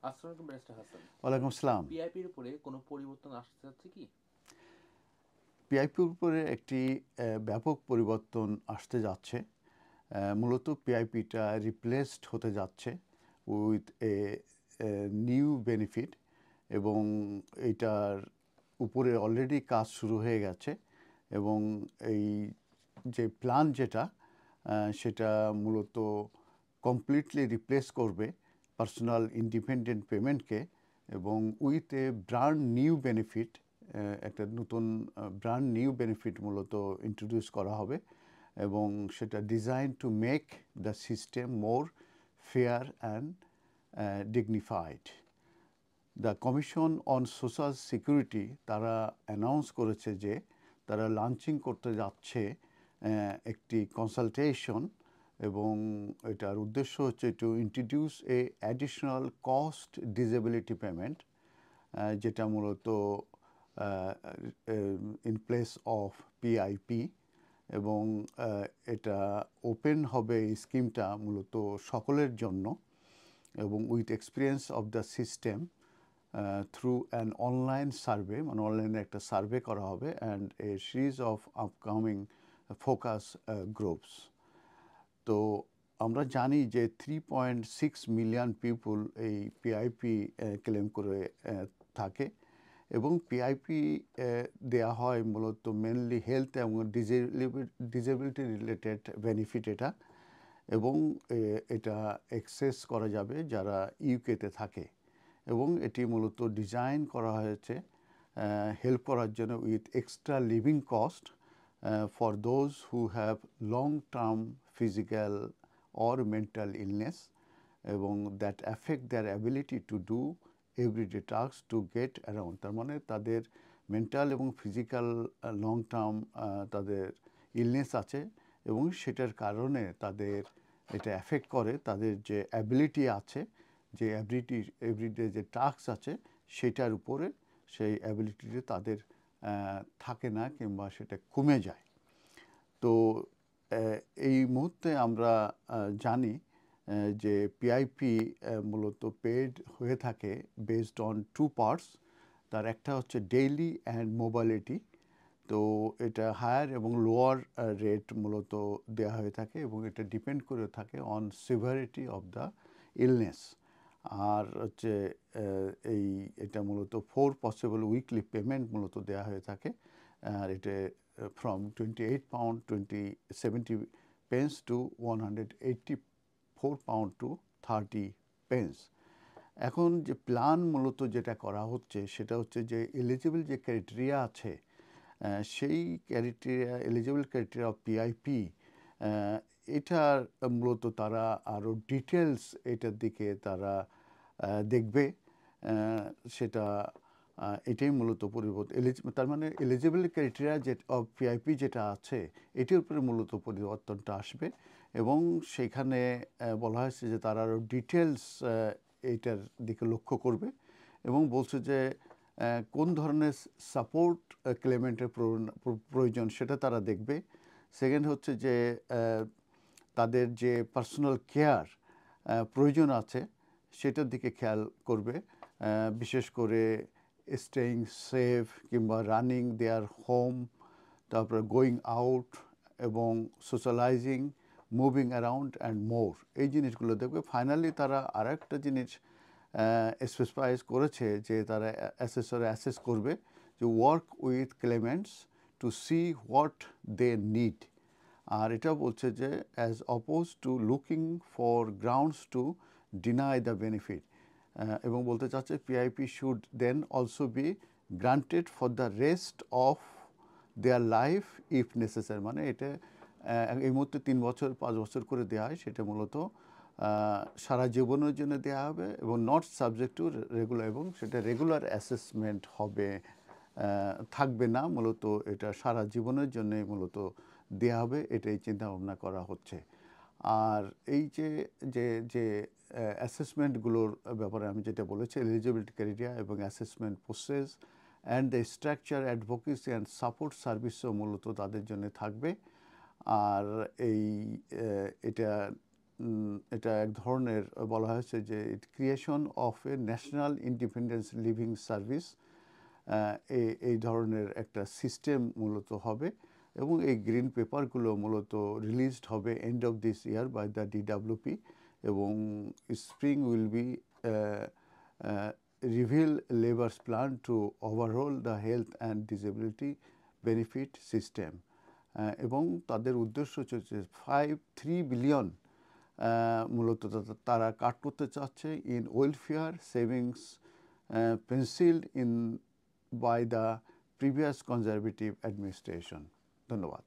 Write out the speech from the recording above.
আসসালামু আলাইকুম ব্যারিস্টার হাসান। ওয়ালাইকুম আসসালাম। পিআইপির উপরে কোনো পরিবর্তন আসতে যাচ্ছে কি? পিআইপির উপরে একটি ব্যাপক পরিবর্তন আসতে যাচ্ছে। মূলত পিআইপিটা রিপ্লেসড হতে যাচ্ছে উইথ এ নিউ বেনিফিট, এবং এইটার উপরে অলরেডি কাজ শুরু হয়ে গেছে। এবং এই যে প্ল্যান যেটা সেটা মূলত কমপ্লিটলি রিপ্লেস করবে পার্সোনাল ইন্ডিপেন্ডেন্ট পেমেন্টকে, এবং with a brand new benefit, একটা নতুন ব্র্যান্ড নিউ বেনিফিট মূলত ইন্ট্রোডিউস করা হবে। এবং সেটা design to make the system more fair and dignified. The commission on social security তারা অ্যানাউন্স করেছে যে তারা লঞ্চিং করতে যাচ্ছে একটি কনসালটেশন, এবং এটার উদ্দেশ্য হচ্ছে to introduce A additional cost disability payment, যেটা মূলত ইন প্লেস অফ পিআইপি। এবং এটা ওপেন হবে এই স্কিমটা মূলত সকলের জন্য, এবং with experience of the system through an online survey, মানে অনলাইনে একটা সার্ভে করা হবে, and a series of upcoming focus groups. তো আমরা জানি যে 3.6 মিলিয়ন পিপুল এই পিআইপি ক্লেম করে থাকে, এবং পিআইপি দেয়া হয় মূলত মেনলি হেলথ এবং ডিসেবিলিটি রিলেটেড বেনিফিট এটা। এবং এটা অ্যাক্সেস করা যাবে যারা ইউকেতে থাকে, এবং এটি মূলত ডিজাইন করা হয়েছে হেল্প করার জন্য with extra living cost for those who have long term physical or mental illness, এবং that affect their ability to do everyday task to get around. তার মানে তাদের মেন্টাল এবং ফিজিক্যাল লং টার্ম তাদের ইলনেস আছে, এবং সেটার কারণে তাদের এটা অ্যাফেক্ট করে তাদের যে অ্যাবিলিটি আছে, যে এভরিডে যে টাস্ক আছে সেটার উপরে সেই অ্যাবিলিটিটা তাদের থাকে না, কিংবা সেটা কমে যায়। তো এই মুহূর্তে আমরা জানি যে পিআইপি মূলত পেড হয়ে থাকে বেসড অন টু পার্টস। তার একটা হচ্ছে ডেইলি অ্যান্ড মোবালিটি। তো এটা হায়ার এবং লোয়ার রেট মূলত দেওয়া হয়ে থাকে, এবং এটা ডিপেন্ড করে থাকে on severity of the illness. আর হচ্ছে এটা মূলত 4 পসিবল উইকলি পেমেন্ট মূলত দেওয়া হয়ে থাকে। আর এটা from £28 70 pence to £184 to 30 pence। এখন যে প্ল্যান মূলত যেটা করা হচ্ছে সেটা হচ্ছে যে এলিজিবল যে ক্রাইটেরিয়া আছে, সেই criteria eligible criteria of PIP, এটার মূলত তারা আরও ডিটেলস এটার দিকে তারা দেখবে। সেটা এটাই মূলত পরিবর্তন। তার মানে এলিজিবল ক্রাইটেরিয়া যে অফ পিআইপি যেটা আছে এটির উপরে মূলত পরিবর্তনটা আসবে, এবং সেখানে বলা হয়েছে যে তারা আরও ডিটেলস এইটার দিকে লক্ষ্য করবে, এবং বলছে যে কোন ধরনের সাপোর্ট ক্লেমেন্টের প্রয়োজন সেটা তারা দেখবে। সেকেন্ড হচ্ছে যে তাদের যে পার্সোনাল কেয়ার প্রয়োজন আছে সেটার দিকে খেয়াল করবে, বিশেষ করে স্টেইং সেফ কিংবা রানিং দেয়ার হোম, তারপরে গোয়িং আউট এবং socialising, moving around and more, এই জিনিসগুলো দেখবে। ফাইনালি তারা আর একটা জিনিস স্পেসিফাইজ করেছে যে তারা অ্যাসেস করবে যে work with claimants to see what they need. আর এটা বলছে যে as opposed to looking for grounds to deny the benefit, এবং বলতে চাচ্ছে PIP should then also be granted for the rest of their life if necessary. মানে এটা এই মুহূর্তে 3 বছর 5 বছর করে দেওয়া হয়, সেটা মূলত সারা জীবনের জন্য দেওয়া হবে, এবং নট সাবজেক্ট টু রেগুলার, এবং সেটা রেগুলার অ্যাসেসমেন্ট হবে থাকবে না, মূলত এটা সারা জীবনের জন্যই মূলত দেওয়া হবে, এটাই চিন্তা ভাবনা করা হচ্ছে। আর এই যে যে যে অ্যাসেসমেন্টগুলোর ব্যাপারে আমি যেটা বলেছি, এলিজিবিলিটি ক্রাইটেরিয়া এবং assessment process and the structure advocacy and support সার্ভিসও মূলত তাদের জন্য থাকবে। আর এটা এটা এক ধরনের বলা হয়েছে যে creation of a national independence living service, এই ধরনের একটা সিস্টেম মূলত হবে এবং এই গ্রিন পেপারগুলো মূলত রিলিজড হবে end of this year by the DWP এবং spring will be reveal Labour's plan to overhaul the health and disability benefit system এবং তাদের উদ্দেশ্য হচ্ছে 3 বিলিয়ন মূলত তারা কাট করতে চাচ্ছে in welfare savings pencilled in by the previous Conservative administration. ধন্যবাদ।